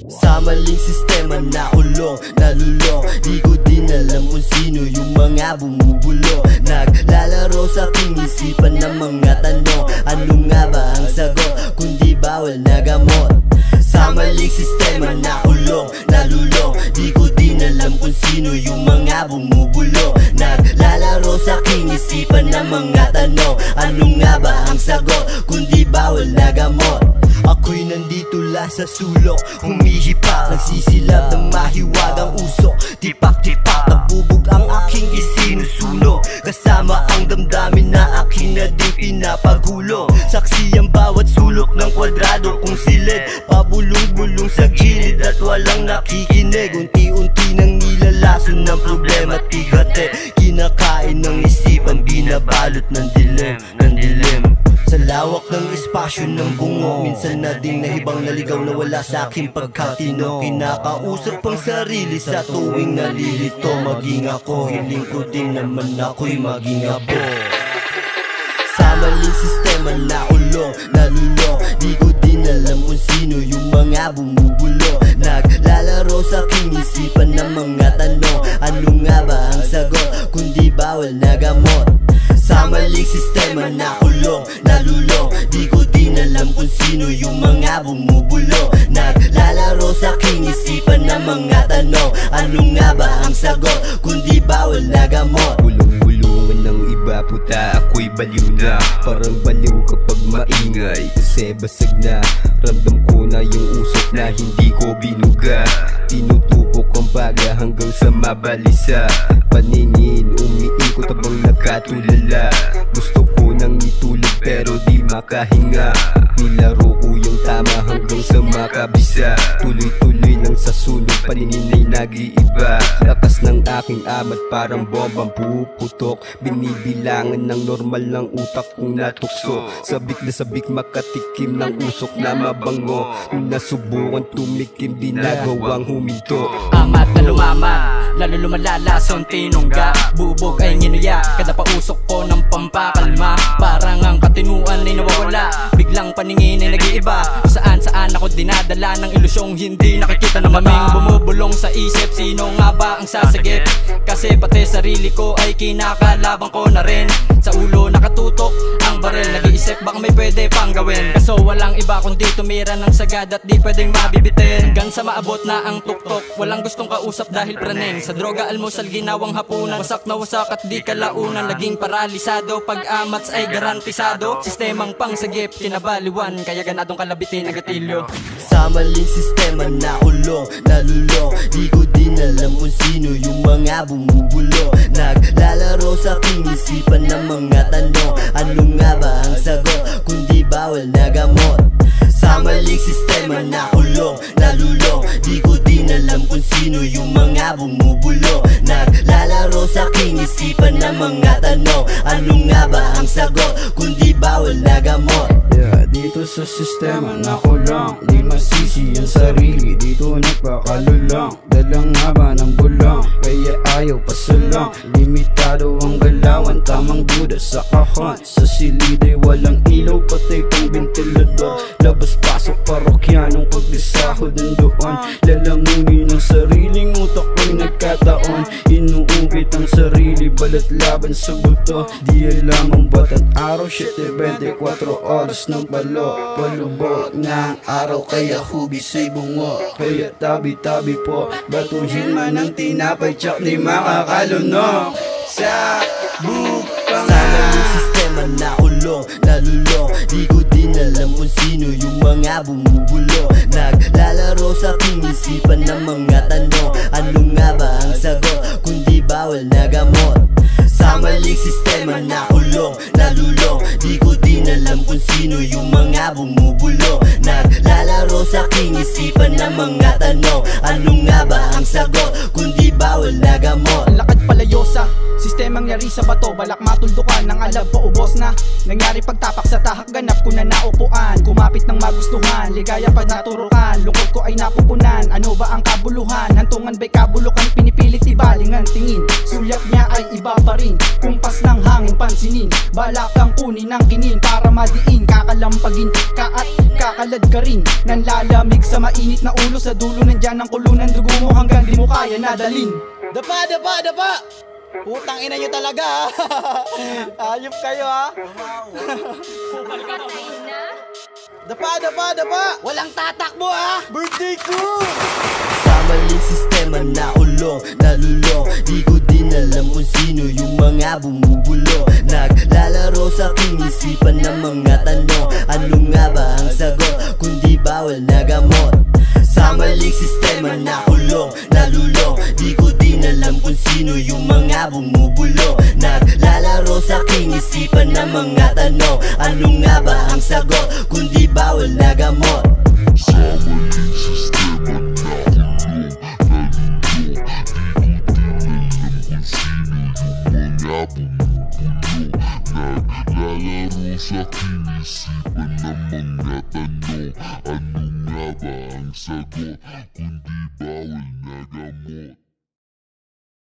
Sa maling sistema nakulong, nalulong. Di ko din alam kung sino yung mga bumubulo. Naglalaro sa aking isipan ng mga tanong. Ano nga ba ang sagot kundi bawal na gamot? Sa maling sistema nakulong, nalulong. Di ko din alam kung sino yung mga bumubulo. Naglalaro sa aking isipan ng mga tanong. Ano nga ba ang sagot kundi bawal na gamot? Ako'y nandito lang sa sulok, humihipak, nagsisilap ng mahiwagang usok. Tipak-tipak, nabubog ang aking isinusuno. Kasama ang damdamin na aking na din pinapagulo. Saksi ang bawat sulok ng kwadrado kung silid, pabulong-bulong sa gilid at walang nakikinig. Unti-unti nang nilalason ng problema at tigate. Kinakain ng isipan, binabalot ng dilim. Sa lawak ng espasyo ng bungo, minsan na ding nahibang naligaw na wala sa aking pagkatino. Kinakausap ang sarili sa tuwing nalilito. Maging ako, hiling ko din naman ako'y maging abo. Sa maling sistema nakulong, nalulong. Di ko din alam kung sino yung mga bumubulo. Naglalaro sa aking isipan ng mga tanong. Ano nga ba ang sagot kundi bawal na gamot? Sa maling sistema nakulong, nalulong. Di ko din alam kung sino yung mga bumubulo. Naglalaro sa aking isipan ng mga tanong. Ano nga ba ang sagot kundi bawal na gamot? Bulong-bulungan ng iba, puta ako'y baliw na. Parang baliw kapag maingay, kasi basag na. Ramdam ko na yung usok na hindi ko binuga. Tinutupok ang baga hanggang sa mabalisa. Paningin, umiikot habang nakatulala. Gusto ko nang itulog pero di makahinga. Nilaro ko yung tama hanggang sa makabisa. Tuloy-tuloy nang sa sunog, paningin ay nag-iiba. Lakas ng aking amat parang bombang puputok. Binibilangan ng normal ng utak kong natukso. Sabik na sabik makatikim ng usok na mabango. Nung nasubukan tumikim di nagawang huminto. Amat na lumamat, lalo lumalalason tinungga. Bubog ay nginuya, kada pausok ko ng pampakalma. Parang ang katinuan ay nawawala, biglang paningin ay nag-iiba. Saan-saan ako dinadala ng ilusyong hindi nakikita na maming bumubulong sa isip. Sino nga ba ang sasagip? Kasi pati sarili ko ay kinakalabang ko na rin. Sa ulo nakatutok ang baril, nag-iisip baka may pwede pang gawin. Kaso walang iba kundi tumira ng sagad at di pwedeng mabibitin. Hanggang sa maabot na ang tuktok, walang gustong kausap dahil praning. Sa droga, almusal, ginawang hapunan. Wasak na wasak at di kalaunan. Naging paralisado, pag-amats ay garantisado. Sistemang pangsagip, kinabaliwan, kaya ganadong kalabitin ang gatilyo. Sa maling sistema nakulong, nalulong. Di ko din alam kung sino yung mga bumubulo. Naglalaro sa aking isipan ng mga tanong. Ano nga ba ang sagot kundi bawal na gamot? Sa maling sistema nakulong, nalulong. Di ko din alam kung sino yung mga bumubulo. Naglalaro sa aking isipan ng mga tanong. Ano nga ba ang sagot kundi bawal na gamot? Dito sa sistema nakulong, di masisi ang sarili. Dito nagpakalulang, dalang haba ng bulang. Kaya ayaw pasulong, limitado ang galawan. Tamang duda sa kahon, sa silid ay walang ilaw, patay pang ventilador. Labas-pasok parokyanong pagdisahod ng doon. Lalamunin ang sariling utak ko'y nagkataon. Inuungkit ang sarili, balat laban sa buto. Di alam ang batang araw, 7-24 oras ng palo. Palubog na ang araw, kaya hugis ay bungo. Kaya tabi-tabi po, batuhin man ang tinapay, tsak di makakalunok. Sa bukang sa maling sistema nakulong, nalulong. Di ko din alam kung sino yung mga bumubulo. Naglalaro sa aking isipan ng mga tanong. Ano nga ba ang sagot kundi bawal na gamot? Sa maling sistema nakulong, nalulong. Di ko din alam kung sino yung mga bumubulo. Naglalaro sa aking isipan ng mga tanong. Ano nga ba ang sagot kundi bawal na gamot? Lakad palayo sa sistemang yari sa bato, balak matuldukan ng alab po ubos na. Nangyari pagtapak sa tahak, ganap ko na naupuan. Kumapit ng magustuhan, ligaya pag naturukan. Lungkot ko ay napupunan, ano ba ang kabuluhan? Hantungan ba'y kabulukan, pinipilit ibalingan tingin. Sulyap niya ay iba pa rin, kumpas ng hangin pansinin. Balak kang kunin ng kinin para diin, kakalampagin ka at kakalad ka rin. Nanlalamig sa mainit na ulo, sa dulo nandyan ang kulo ng dugo mo hanggang di mo kaya nadalin. Dapa! Putang ina nyo talaga ha. Ayop kayo ha. Dapa! Walang tatakbo ha. Birthday ko! Sa maling sistema nakulong, nalulong. Di ko din alam kung sino yung mga bumubulo. Naglalaro sa aking isipan ng mga tanong. Ano nga ba ang sagot kundi bawal na gamot? Sa maling sistema nakulong, nalulong. Di ko din alam kung sino yung mga bumubulo. Naglalaro sa aking isipan ng mga tanong. Ano nga ba ang sagot kundi bawal na gamot? Sa maling sistema nakulong, nalulong. Di ko din alam kung sino yung mga bumubulo. Naglalaro sa aking isipan ng mga tanong. Ano nga ba ang sagot kundi bawal